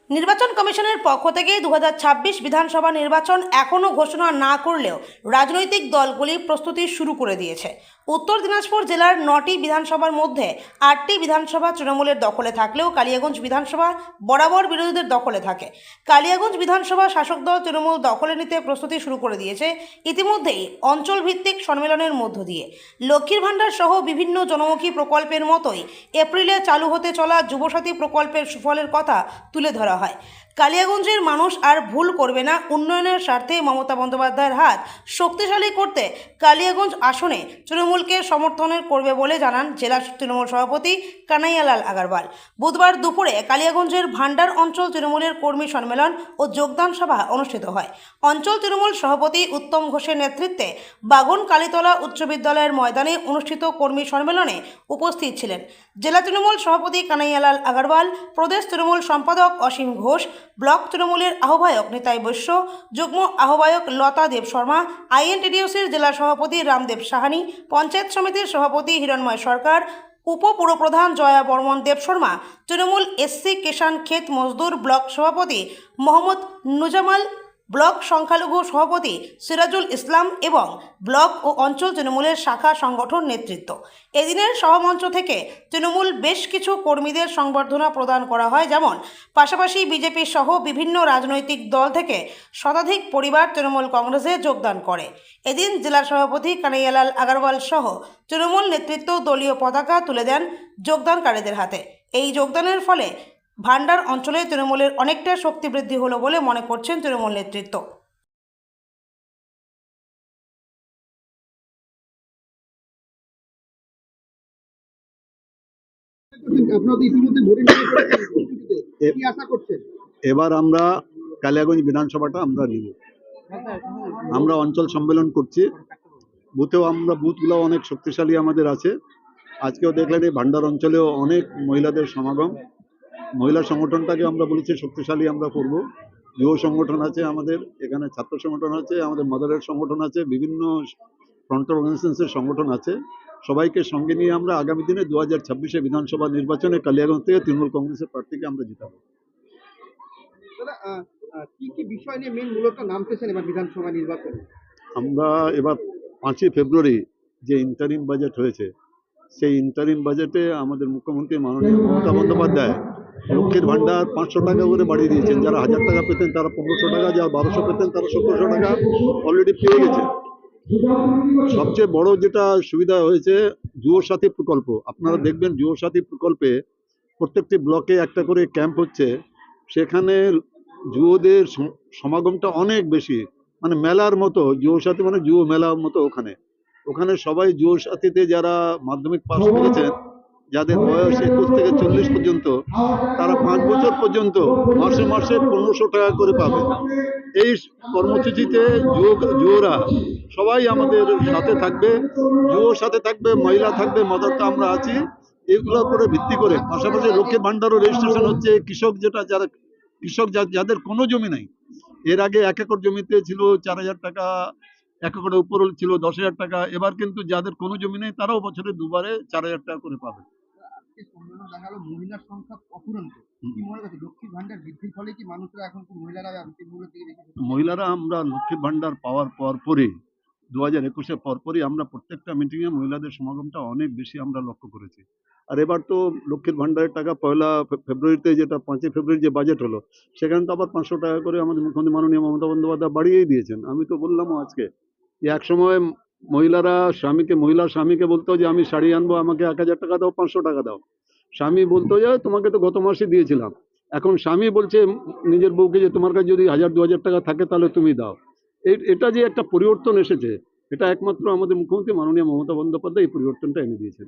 নির্বাচন কমিশনের পক্ষ থেকে 2026 বিধানসভা নির্বাচন এখনও ঘোষণা না করলেও রাজনৈতিক দলগুলি প্রস্তুতি শুরু করে দিয়েছে। উত্তর দিনাজপুর জেলার 9টি বিধানসভার মধ্যে 8টি বিধানসভা তৃণমূলের দখলে থাকলেও কালিয়াগঞ্জ বিধানসভা বরাবর বিরোধীদের দখলে থাকে। কালিয়াগঞ্জ বিধানসভা শাসক দল তৃণমূল দখলে নিতে প্রস্তুতি শুরু করে দিয়েছে ইতিমধ্যেই অঞ্চলভিত্তিক সম্মেলনের মধ্য দিয়ে। লক্ষ্মীর ভাণ্ডার সহ বিভিন্ন জনমুখী প্রকল্পের মতোই এপ্রিলে চালু হতে চলা যুবসাথী প্রকল্পের সুফলের কথা তুলে ধরা হয়। কালিয়াগঞ্জের মানুষ আর ভুল করবে না। উন্নয়নের স্বার্থে মমতা বন্দ্যোপাধ্যায়ের হাত শক্তিশালী করতে কালিয়াগঞ্জ আসনে তৃণমূলকে সমর্থনের করবে বলে জানান জেলা তৃণমূল সভাপতি কানাইয়ালাল আগরওয়াল। বুধবার দুপুরে কালিয়াগঞ্জের ভান্ডার অঞ্চল তৃণমূলের কর্মী সম্মেলন ও যোগদান সভা অনুষ্ঠিত হয়। অঞ্চল তৃণমূল সভাপতি উত্তম ঘোষের নেতৃত্বে বাগন কালীতলা উচ্চ বিদ্যালয়ের ময়দানে অনুষ্ঠিত কর্মী সম্মেলনে উপস্থিত ছিলেন জেলা তৃণমূল সভাপতি কানাইয়ালাল আগরওয়াল, প্রদেশ তৃণমূল সম্পাদক অসীম ঘোষ, ব্লক তৃণমূলের আহ্বায়ক নিতাই বৈশ্য, যুগ্ম আহ্বায়ক লতা দেব শর্মা, আইএনটিডিউসির জেলা সভাপতি রামদেব সাহানি, পঞ্চায়েত সমিতির সভাপতি হিরণময় সরকার, উপপুরপ্রধান জয়া বর্মন দেব শর্মা, তৃণমূল এসসি কিষাণ ক্ষেত মজদুর ব্লক সভাপতি মোহাম্মদ নুজামাল, ব্লক সংখ্যালঘু সভাপতি সিরাজুল ইসলাম এবং ব্লক ও অঞ্চল তৃণমূলের শাখা সংগঠন নেতৃত্ব। এদিনের সভামঞ্চ থেকে তৃণমূল বেশ কিছু কর্মীদের সংবর্ধনা প্রদান করা হয়, যেমন পাশাপাশি বিজেপি সহ বিভিন্ন রাজনৈতিক দল থেকে শতাধিক পরিবার তৃণমূল কংগ্রেসে যোগদান করে। এদিন জেলা সভাপতি কানাইয়ালাল আগরওয়াল সহ তৃণমূল নেতৃত্ব দলীয় পতাকা তুলে দেন যোগদানকারীদের হাতে। এই যোগদানের ফলে ভান্ডার অঞ্চলে তৃণমূলের অনেকটা শক্তি বৃদ্ধি হলো বলে মনে করছেন তৃণমূল নেতৃত্ব। এবার আমরা কালিয়াগঞ্জ বিধানসভাটা আমরা নিব। আমরা অঞ্চল সম্মেলন করছি, বুথেও আমরা বুথগুলো অনেক শক্তিশালী আমাদের আছে। আজকেও দেখলেন এই ভান্ডার অঞ্চলেও অনেক মহিলাদের সমাগম। মহিলা সংগঠনটাকে আমরা বলেছি শক্তিশালী আমরা করব। যুব সংগঠন আছে আমাদের এখানে, ছাত্র সংগঠন আছে আমাদের, মাদারের সংগঠন আছে, বিভিন্ন ফ্রন্ট অর্গানাইজেশনের সংগঠন আছে। সবাইকে সঙ্গে নিয়ে আমরা আগামী দিনে 2026 বিধানসভা নির্বাচনে কালিয়াগঞ্জ থেকে তৃণমূল কংগ্রেসের প্রার্থীকে আমরা জিতাবো। কি কি বিষয় নিয়ে মেন মূলত নামতেছেন এবার বিধানসভা নির্বাচনে? আমরা এবার 5ই ফেব্রুয়ারি যে ইন্টারিম বাজেট হয়েছে, সেই ইন্টারিম বাজেটে আমাদের মুখ্যমন্ত্রী মাননীয় মমতা বন্দ্যোপাধ্যায় লক্ষ্মীর ভাণ্ডার 500 টাকা করে বাড়িয়ে দিয়েছেন। যারা 1000 টাকা পেতেন তারা 1500 টাকা, যারা 1200 পেতেন তারা 1700 টাকা অলরেডি পেয়ে গেছে। সবচেয়ে বড় যেটা সুবিধা হয়েছে যুবসাথী প্রকল্প। আপনারা দেখবেন যুবসাথী প্রকল্পে প্রত্যেকটি ব্লকে একটা করে ক্যাম্প হচ্ছে, সেখানে যুবদের সমাগমটা অনেক বেশি, মানে মেলার মতো। যুবসাথী মানে যুব মেলার মতো। ওখানে সবাই যুবসাথীতে যারা মাধ্যমিক পাস করেছেন, যাদের বয়স 21 থেকে 40 পর্যন্ত, তারা 5 বছর পর্যন্ত মাসে মাসে 1500 টাকা করে পাবে। এই কর্মসূচিতে যুবরা সবাই আমাদের সাথে থাকবে, যুব সাথে থাকবে, মহিলা থাকবে, মদতটা আমরা আছি। এগুলোর উপরে ভিত্তি করে পাশাপাশি লক্ষ্মীর ভাণ্ডারও রেজিস্ট্রেশন হচ্ছে। যারা কৃষক যাদের কোনো জমি নাই, এর আগে 1 একর জমিতে ছিল 4000 টাকা, 1 একরের উপর ছিল 10,000 টাকা। এবার কিন্তু যাদের কোনো জমি নেই তারাও বছরে দুবারে 4000 টাকা করে পাবে। মহিলার সংখ্যা অপূরন্ত। কি মনে করছে লক্ষ্মীর ভান্ডার বৃদ্ধির ফলে কি মানুষরা এখন মহিলারা মহিলারা আমরা লক্ষ্মীর ভাণ্ডার পাওয়ার পরপরই 2021-এর পরপরই আমরা প্রত্যেকটা মিটিংয়ে মহিলাদের সমাগমটা অনেক বেশি আমরা লক্ষ্য করেছি। আর এবার তো লক্ষ্মীর ভাণ্ডারের টাকা 1 ফেব্রুয়ারিতে, যেটা 5ই ফেব্রুয়ারি যে বাজেট হলো, সেখানে তো আবার 500 টাকা করে আমাদের মুখ্যমন্ত্রী মাননীয় মমতা বন্দ্যোপাধ্যায় বাড়িয়েই দিয়েছেন। আমি তো বললামও আজকে যে একসময় মহিলারা মহিলা স্বামীকে বলতো যে আমি শাড়ি আনবো, আমাকে 1000 টাকা দাও, 500 টাকা দাও। স্বামী বলতো যে তোমাকে তো গত মাসে দিয়েছিলাম। এখন স্বামী বলছে নিজের বউকে যে তোমার কাছে যদি 1000-2000 টাকা থাকে তাহলে তুমি দাও। এটা যে একটা পরিবর্তন এসেছে, এটা একমাত্র আমাদের মুখ্যমন্ত্রী মাননীয় মমতা বন্দ্যোপাধ্যায় এই পরিবর্তনটা এনে দিয়েছেন।